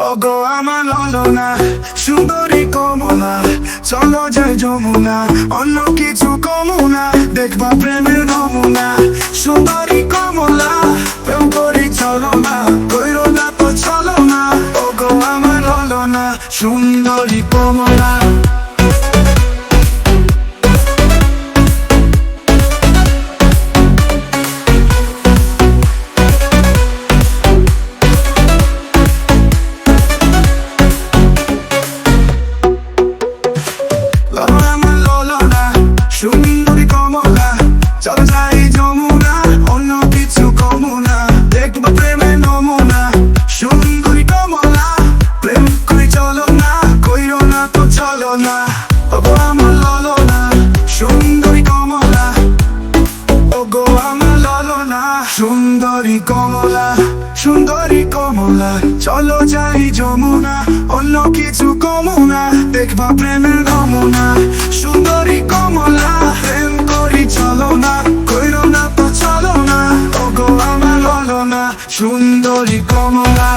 ওগো আমার ললনা সুন্দরী কমলা, চলো যাই যমুনা, অন্য কিছু কমুনা, দেখবা প্রেমের নমুনা। সুন্দরী কমলা, প্রেম করি চলো না, কইরো না তো চলো না। ওগো আমার ললনা সুন্দরী কমলা। সুন্দরী কমলা, চলো যাই যমুনা, অন্য কিছু কমুনা, দেখবো প্রেমের নমুনা। সুন্দরী কমলা, প্রেম করি চলো না, কইরো না তো চলো না। ওগো আমার ললনা সুন্দরী কমলা, ওগো আমার ললনা সুন্দরী কমলা। সুন্দরী কমলা, চলো যাই যমুনা, অন্য কিছু কমুনা, দেখবা প্রেমের নমুনা। সুন্দরী কমলা, প্রেম করি চলো না, কইরো না তো চলো না। ওগো আমার ললনা সুন্দরী কমলা।